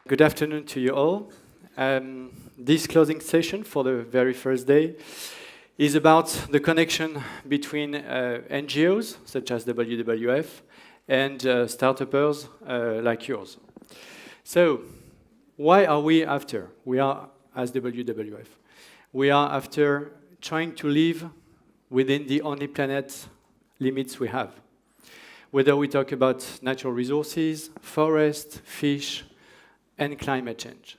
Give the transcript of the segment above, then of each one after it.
Good afternoon to you all. This closing session for the very first day is about the connection between NGOs, such as WWF, and startups like yours. So, why are we after? We are, as WWF, we are after trying to live within the only planet limits we have. Whether we talk about natural resources, forest, fish, and climate change.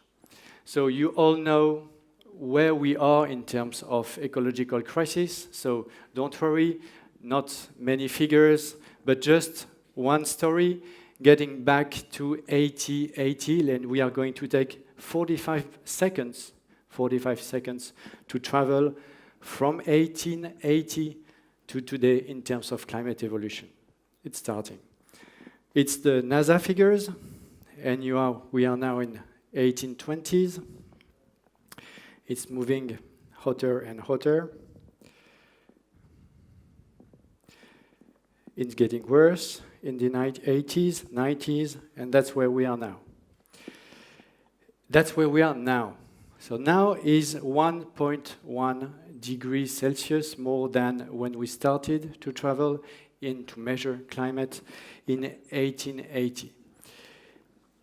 So you all know where we are in terms of ecological crisis, so don't worry, not many figures, but just one story, getting back to 8080, and we are going to take 45 seconds to travel from 1880 to today in terms of climate evolution. It's starting. It's the NASA figures, and we are now in 1820s. It's moving hotter and hotter. It's getting worse in the 80s, 90s, and that's where we are now. That's where we are now. So now is 1.1 degrees Celsius more than when we started to travel to measure climate in 1880.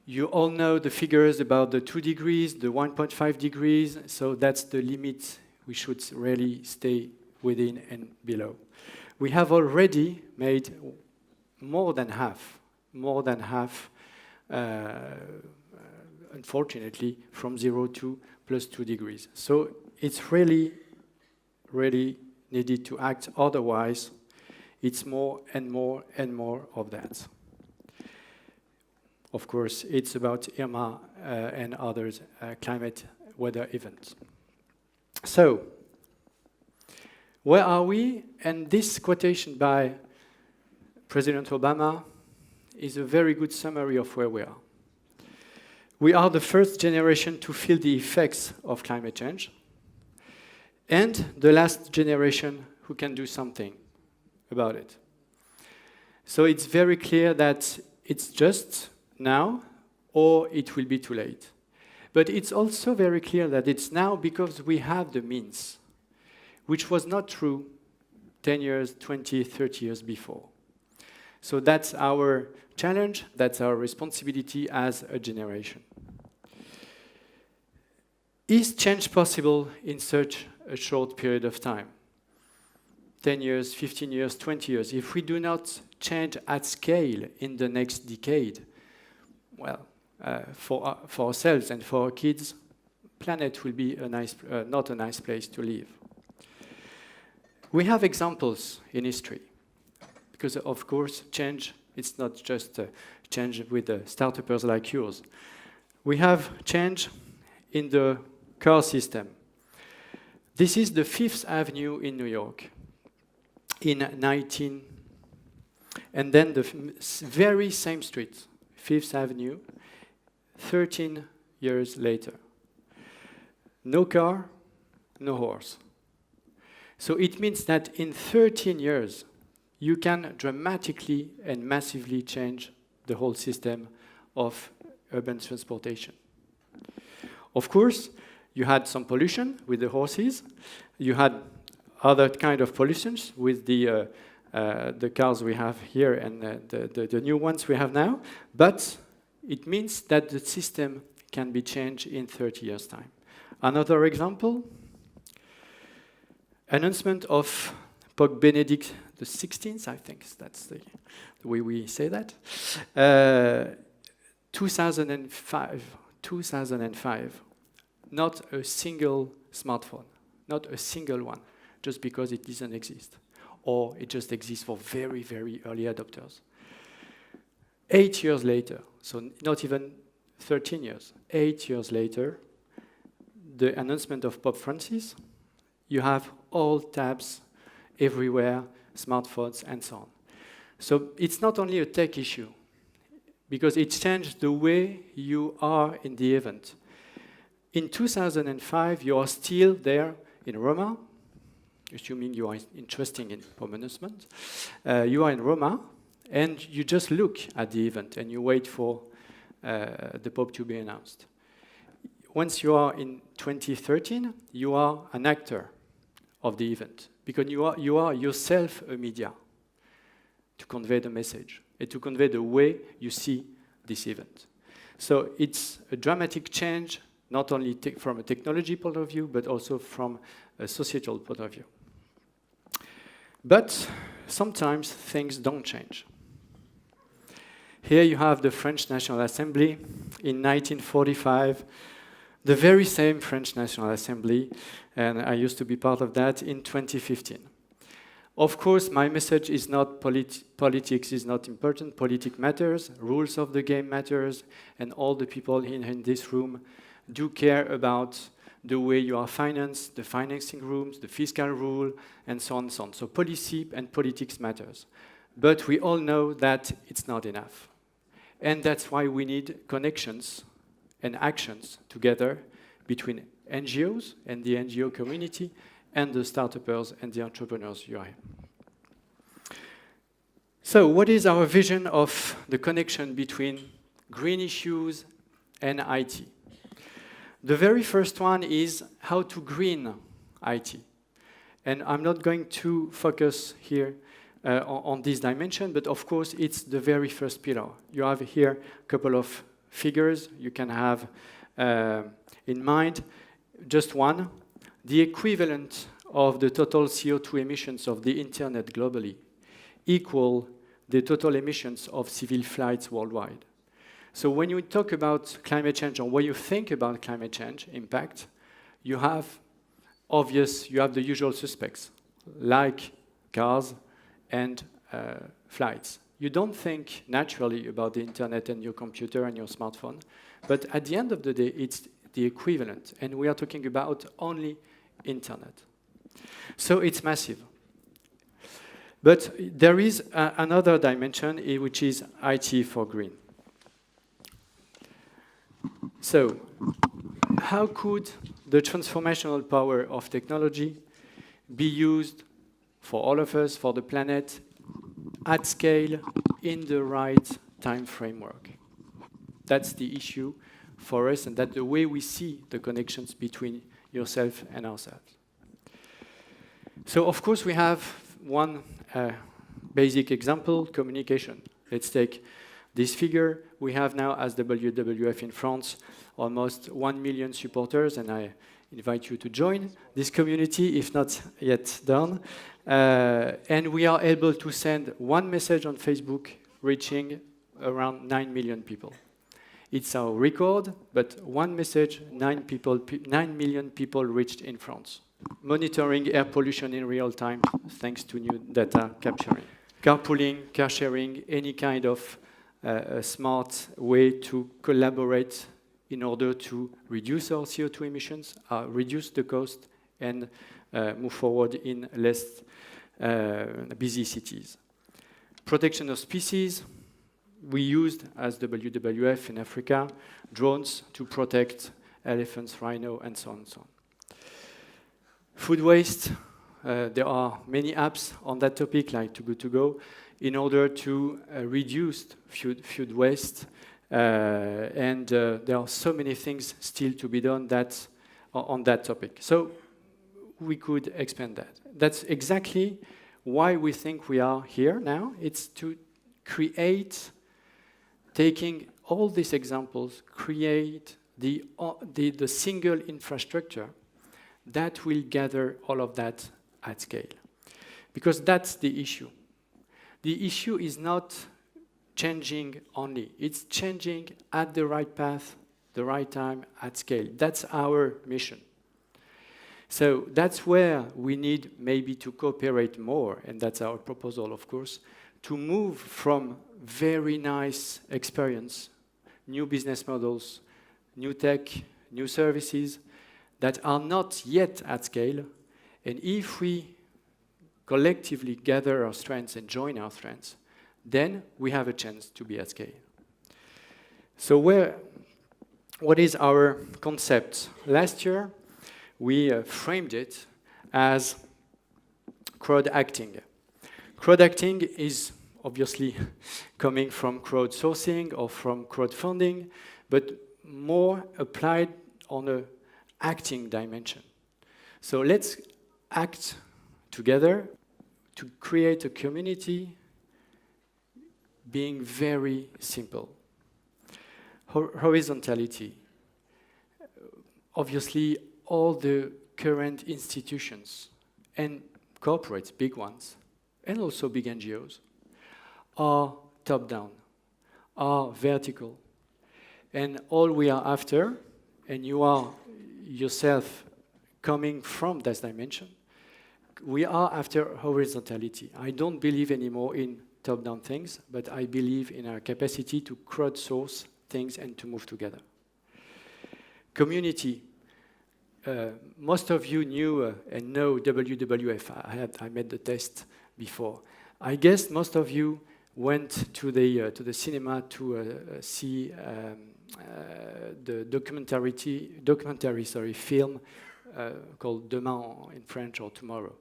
You all know the figures about the 2 degrees, the 1.5 degrees, so that's the limit we should really stay within and below. We have already made more than half, unfortunately, from 0 to plus 2 degrees. So it's really needed to act, otherwise it's more and more and more of that. Of course, it's about Irma and others climate weather events. So, where are we? And this quotation by President Obama is a very good summary of where we are. We are the first generation to feel the effects of climate change, and the last generation who can do something about it. So it's very clear that it's just now, or it will be too late. But it's also very clear that it's now because we have the means, which was not true 10 years, 20, 30 years before. So that's our challenge, that's our responsibility as a generation. Is change possible in such a short period of time? 10 years, 15 years, 20 years. If we do not change at scale in the next decade, well, for ourselves and for our kids, planet will be not a nice place to live. We have examples in history, because of course, change, it's not just change with startups like yours. We have change in the car system. This is the 5th Avenue in New York in and then the very same street, 5th Avenue, 13 years later. No car, no horse. So it means that in 13 years, you can dramatically and massively change the whole system of urban transportation. Of course, you had some pollution with the horses. You had other kind of pollutions with the cars we have here and the new ones we have now. But it means that the system can be changed in 30 years' time. Another example, announcement of Pope Benedict XVI, I think that's the way we say that. 2005, not a single smartphone, not a single one, just because it doesn't exist, or it just exists for very, very early adopters. 8 years later, so not even 13 years, 8 years later, the announcement of Pope Francis, you have all tabs everywhere, smartphones, and so on. So it's not only a tech issue, because it changed the way you are in the event. In 2005, you are still there in Roma, assuming you are interested in home announcement. You are in Roma, and you just look at the event, and you wait for the Pope to be announced. Once you are in 2013, you are an actor of the event, because you are yourself a media to convey the message and to convey the way you see this event. So it's a dramatic change, not only from a technology point of view, but also from a societal point of view. But sometimes things don't change. Here you have the French National Assembly in 1945, the very same French National Assembly, and I used to be part of that in 2015. Of course, my message is not politics is not important, politics matters, rules of the game matters, and all the people in this room do care about the way you are financed, the financing rules, the fiscal rule, and so on and so on. So policy and politics matters. But we all know that it's not enough. And that's why we need connections and actions together between NGOs and the NGO community and the startups and the entrepreneurs you are here. So what is our vision of the connection between green issues and IT? The very first one is how to green IT. And I'm not going to focus here on this dimension, but of course it's the very first pillar. You have here a couple of figures you can have in mind. Just one, the equivalent of the total CO2 emissions of the internet globally equal the total emissions of civil flights worldwide. So when you talk about climate change or when you think about climate change impact, you have the usual suspects, like cars and flights. You don't think naturally about the internet and your computer and your smartphone, but at the end of the day, it's the equivalent, and we are talking about only internet. So it's massive. But there is another dimension, which is IT for green. So how could the transformational power of technology be used for all of us, for the planet, at scale, in the right time framework? That's the issue for us, and that's the way we see the connections between yourself and ourselves. So, of course, we have one basic example, communication. Let's take this figure. We have now, as the WWF in France, almost 1 million supporters, and I invite you to join this community, if not yet done. And we are able to send one message on Facebook, reaching around 9 million people. It's our record, but one message, 9 million people reached in France. Monitoring air pollution in real time, thanks to new data capturing. Carpooling, car sharing, any kind of a smart way to collaborate in order to reduce our CO2 emissions, reduce the cost, and move forward in less busy cities. Protection of species. We used, as the WWF in Africa, drones to protect elephants, rhino, and so on and so on. Food waste. There are many apps on that topic, like Too Good To Go, in order to reduce food waste. And there are so many things still to be done on that topic. So we could expand that. That's exactly why we think we are here now. It's to create, taking all these examples, create the single infrastructure that will gather all of that at scale. Because that's the issue. The issue is not changing only. It's changing at the right path, the right time, at scale. That's our mission. So that's where we need maybe to cooperate more, and that's our proposal, of course, to move from very nice experience, new business models, new tech, new services that are not yet at scale. And if we collectively gather our strengths and join our strengths, then we have a chance to be at scale. So what is our concept? Last year, we framed it as crowd acting. Crowd acting is obviously coming from crowdsourcing or from crowdfunding, but more applied on a acting dimension. So let's act together to create a community being very simple. Horizontality. Obviously, all the current institutions and corporates, big ones, and also big NGOs, are top-down, are vertical. And all we are after, and you are yourself coming from that dimension, we are after horizontality. I don't believe anymore in top-down things, but I believe in our capacity to crowdsource things and to move together. Community. Most of you knew and know WWF. I made the test before. I guess most of you went to the cinema to see the documentary film called Demain in French, or Tomorrow.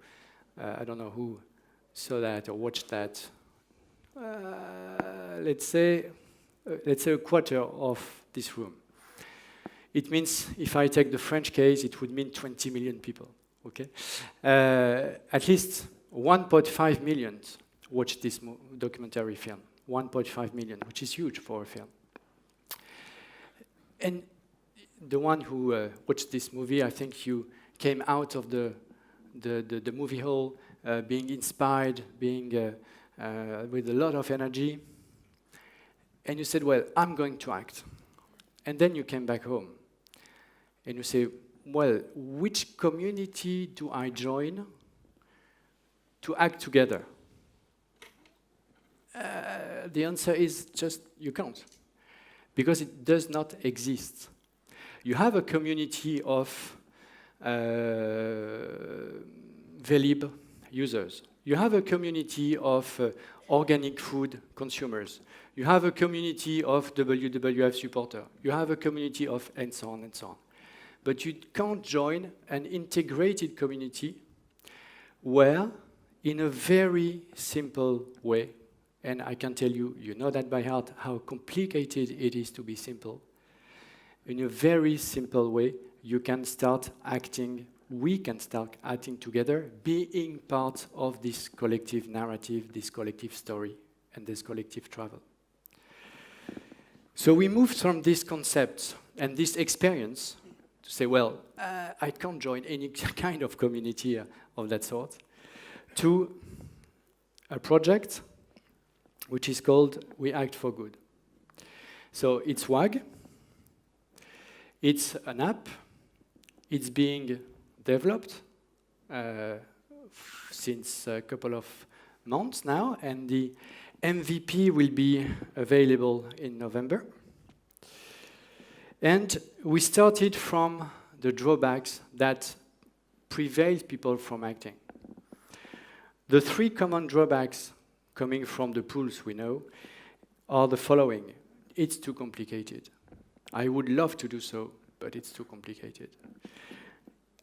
I don't know who saw that or watched that. Let's say a quarter of this room. It means, if I take the French case, it would mean 20 million people. Okay, at least 1.5 million watched this documentary film. 1.5 million, which is huge for a film. And the one who watched this movie, I think you came out of the movie hall being inspired, being with a lot of energy. And you said, well, I'm going to act. And then you came back home. And you say, well, which community do I join to act together? The answer is just, you can't. Because it does not exist. You have a community of Velib users. You have a community of organic food consumers. You have a community of WWF supporters. You have a community of and so on and so on. But you can't join an integrated community where, in a very simple way, and I can tell you, you know that by heart, how complicated it is to be simple. In a very simple way, you can start acting, we can start acting together, being part of this collective narrative, this collective story, and this collective travel. So we moved from this concept and this experience to say, well, I can't join any kind of community of that sort, to a project which is called We Act for Good. So it's WAG. It's an app. It's being developed since a couple of months now, and the MVP will be available in November. And we started from the drawbacks that prevail people from acting. The three common drawbacks coming from the pools we know are the following. It's too complicated. I would love to do so, but it's too complicated.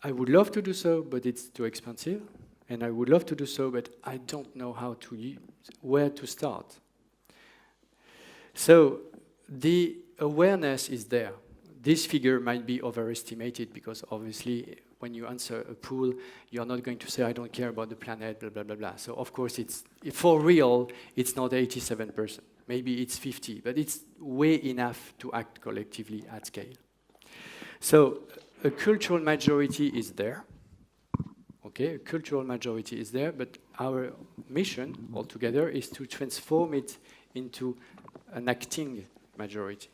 I would love to do so, but it's too expensive. And I would love to do so, but I don't know where to start. So the awareness is there. This figure might be overestimated because obviously when you answer a pool, you're not going to say, I don't care about the planet, blah, blah, blah, blah. So of course, for real, it's not 87%. Maybe it's 50, but it's way enough to act collectively at scale. So a cultural majority is there. Okay, a cultural majority is there, but our mission altogether is to transform it into an acting majority.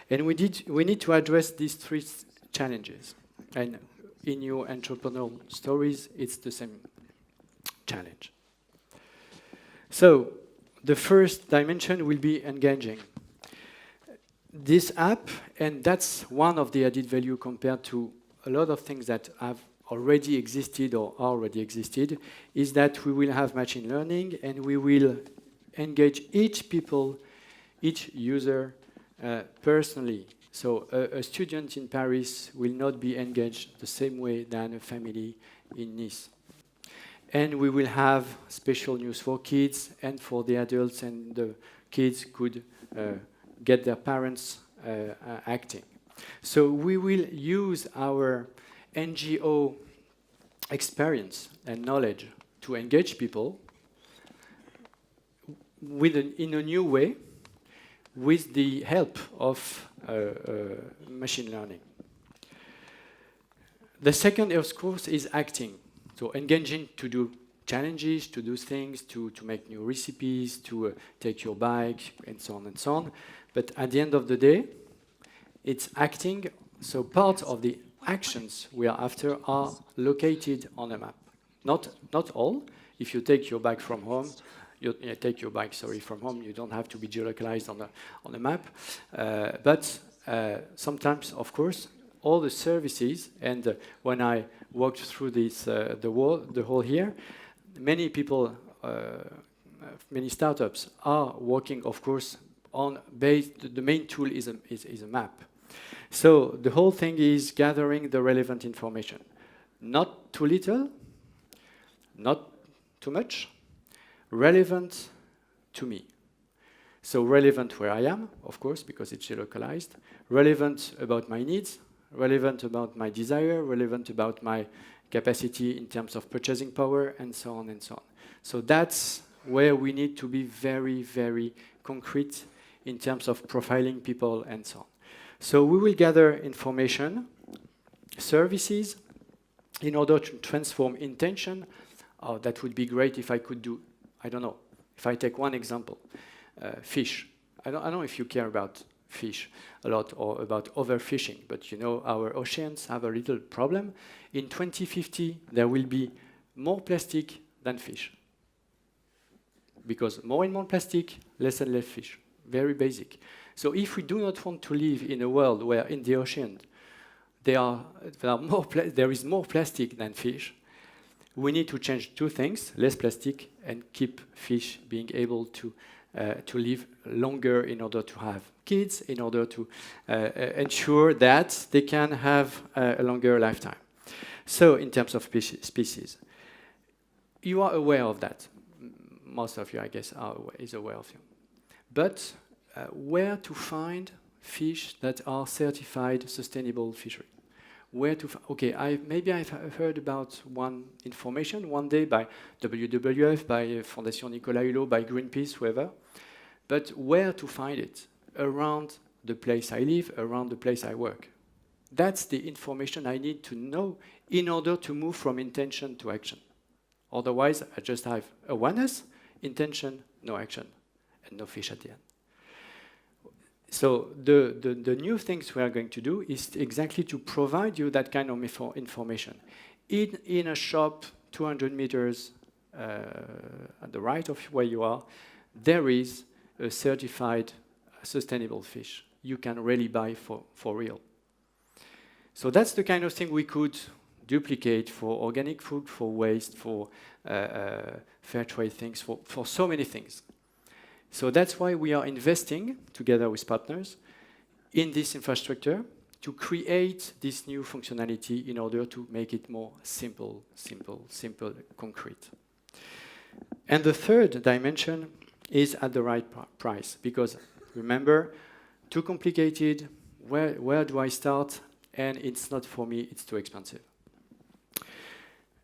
And we need to address these three challenges. And in your entrepreneurial stories, it's the same challenge. So the first dimension will be engaging. This app, and that's one of the added value compared to a lot of things that have already existed or already existed, is that we will have machine learning and we will engage each user personally. So a student in Paris will not be engaged the same way than a family in Nice. And we will have special news for kids and for the adults, and the kids could get their parents acting. So we will use our NGO experience and knowledge to engage people in a new way with the help of machine learning. The second, of course, is acting. So engaging to do challenges, to do things, to make new recipes, to take your bike, and so on and so on. But at the end of the day, it's acting. So part of the actions we are after are located on a map. Not all. If you take your bike from home, from home, you don't have to be geolocalized on a map. But sometimes, of course, all the services, and when I walked through this, the whole here, many people, many startups are working, of course, on the main tool is a map. So the whole thing is gathering the relevant information. Not too little, not too much, relevant to me. So relevant where I am, of course, because it's geolocalized, relevant about my needs, relevant about my desire, relevant about my capacity in terms of purchasing power, and so on and so on. So that's where we need to be very, very concrete in terms of profiling people and so on. So we will gather information, services, in order to transform intention. Oh, that would be great if I could do, I don't know, if I take one example, fish. I don't know if you care about fish a lot or about overfishing, but you know our oceans have a little problem. In 2050, there will be more plastic than fish. Because more and more plastic, less and less fish. Very basic. So if we do not want to live in a world where in the ocean there is more plastic than fish, we need to change two things: less plastic and keep fish being able to live longer in order to have kids, in order to ensure that they can have a longer lifetime. So in terms of species, you are aware of that. Most of you, I guess, is aware of it. But where to find fish that are certified sustainable fishery? Where to maybe I've heard about one information one day by WWF, by Fondation Nicolas Hulot, by Greenpeace, whoever. But where to find it? Around the place I live, around the place I work. That's the information I need to know in order to move from intention to action. Otherwise, I just have awareness, intention, no action, and no fish at the end. So the new things we are going to do is exactly to provide you that kind of information. In a shop 200 meters at the right of where you are, there is a certified sustainable fish you can really buy for real. So that's the kind of thing we could duplicate for organic food, for waste, for fair trade things, for so many things. So that's why we are investing, together with partners, in this infrastructure to create this new functionality in order to make it more simple, concrete. And the third dimension is at the right price, because remember, too complicated, where do I start? And it's not for me, it's too expensive.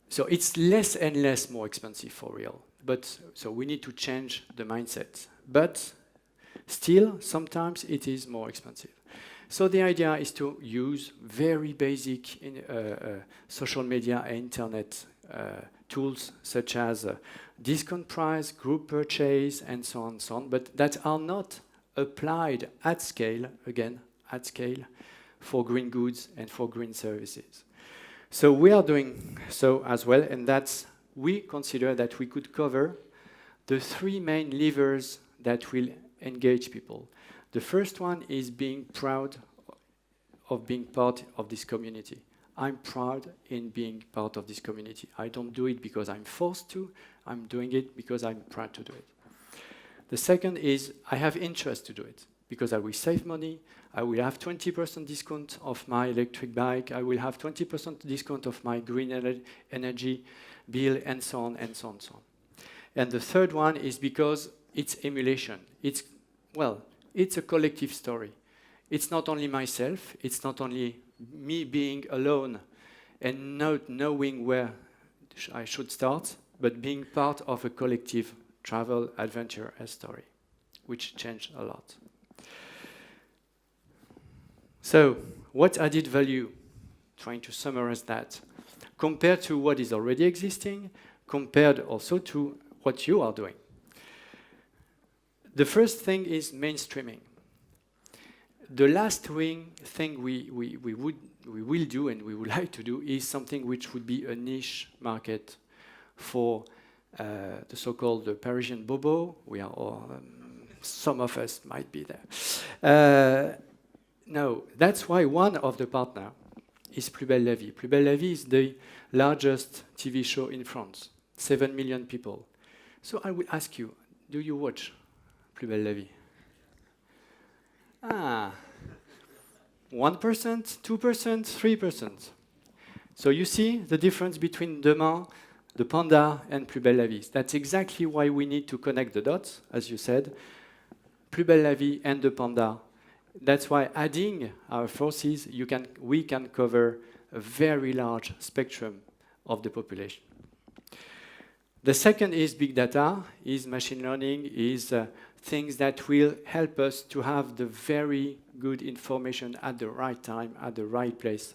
So it's less and less more expensive for real. But so we need to change the mindset. But still, sometimes it is more expensive. So the idea is to use very basic social media and internet tools such as discount price, group purchase, and so on, but that are not applied at scale, again, at scale, for green goods and for green services. So we are doing so as well, and we consider that we could cover the three main levers that will engage people. The first one is being proud of being part of this community. I'm proud in being part of this community. I don't do it because I'm forced to. I'm doing it because I'm proud to do it. The second is I have interest to do it because I will save money. I will have 20% discount of my electric bike. I will have 20% discount of my green energy bill, and so on, and so on, so on. And the third one is because it's emulation. It's, well, it's a collective story. It's not only myself, it's not only me being alone and not knowing where I should start, but being part of a collective travel, adventure, and story, which changed a lot. So, what added value? Trying to summarize that. Compared to what is already existing, compared also to what you are doing. The first thing is mainstreaming. The last thing we will do and we would like to do is something which would be a niche market for the so-called Parisian bobo. We are all, some of us might be there. No, that's why one of the partners is Plus Belle la Vie. Plus Belle la Vie is the largest TV show in France, 7 million people. So I will ask you, do you watch Plus Belle la Vie? Ah, 1%, 2%, 3%. So you see the difference between Demain, the Panda, and Plus Belle la Vie. That's exactly why we need to connect the dots, as you said. Plus Belle la Vie and the Panda. That's why adding our forces, we can cover a very large spectrum of the population. The second is big data, is machine learning, is things that will help us to have the very good information at the right time, at the right place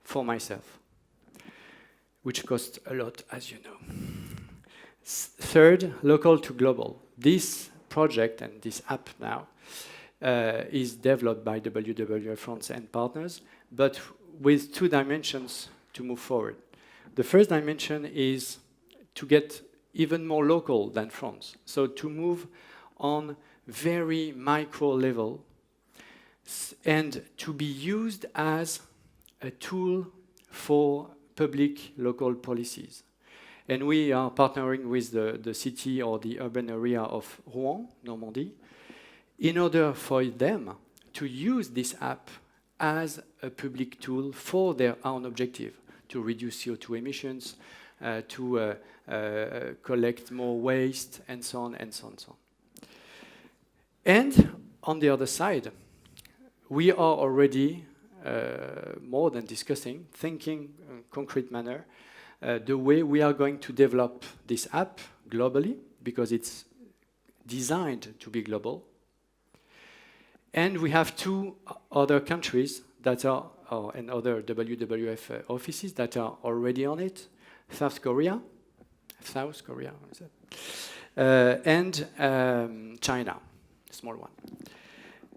for myself, which costs a lot, as you know. Third, local to global. This project and this app now is developed by WWF France and partners, but with 2 dimensions to move forward. The first dimension is to get even more local than France. So to move on very micro level and to be used as a tool for public local policies. And we are partnering with the city or the urban area of Rouen, Normandy, in order for them to use this app as a public tool for their own objective, to reduce CO2 emissions, to collect more waste, and so on, and so on, and so on. And on the other side, we are already more than discussing, thinking in a concrete manner, the way we are going to develop this app globally, because it's designed to be global. And we have 2 other countries that are, and other WWF offices that are already on it. South Korea, and China, a small one.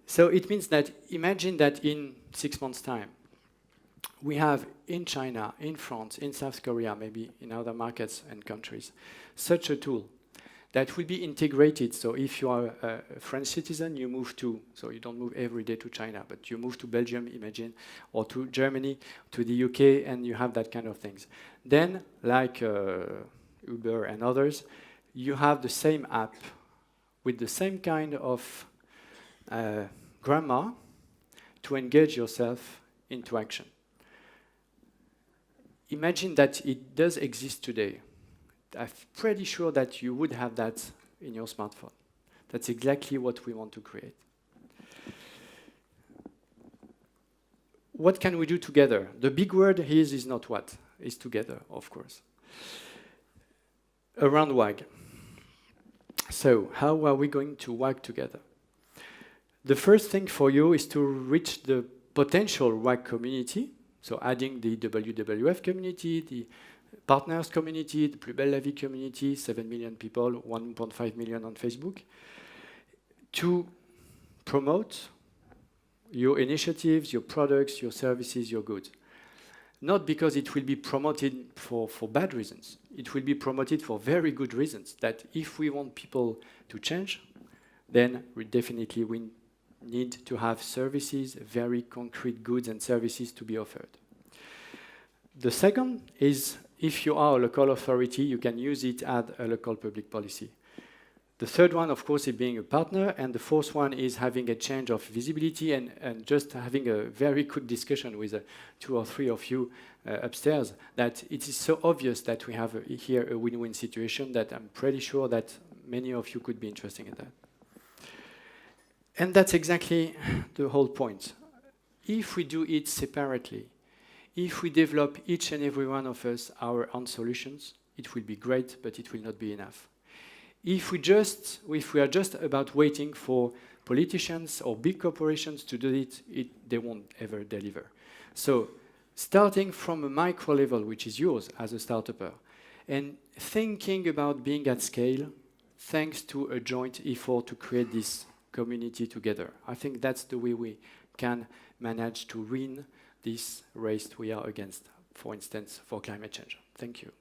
So it means that, imagine that in 6 months' time, we have in China, in France, in South Korea, maybe in other markets and countries, such a tool that will be integrated. So if you are a French citizen, you move to, so you don't move every day to China, but you move to Belgium, imagine, or to Germany, to the UK, and you have that kind of things. Then, like Uber and others, you have the same app with the same kind of grammar to engage yourself into action. Imagine that it does exist today. I'm pretty sure that you would have that in your smartphone. That's exactly what we want to create. What can we do together? The big word here is not what, it's together, of course. Around WAG. So, how are we going to WAG together? The first thing for you is to reach the potential WAG community, so adding the WWF community, the partners community, the Plus Belle la Vie community, 7 million people, 1.5 million on Facebook, to promote your initiatives, your products, your services, your goods. Not because it will be promoted for bad reasons. It will be promoted for very good reasons, that if we want people to change, then we definitely need to have services, very concrete goods and services to be offered. The second is, if you are a local authority, you can use it as a local public policy. The third one, of course, is being a partner, and the fourth one is having a change of visibility and just having a very quick discussion with 2 or 3 of you upstairs, that it is so obvious that we have here a win-win situation that I'm pretty sure that many of you could be interested in that. And that's exactly the whole point. If we do it separately, if we develop each and every one of us our own solutions, it will be great, but it will not be enough. If we are just about waiting for politicians or big corporations to do it, they won't ever deliver. So starting from a micro level, which is yours as a startupper, and thinking about being at scale, thanks to a joint effort to create this community together. I think that's the way we can manage to win this race we are against, for instance, for climate change. Thank you.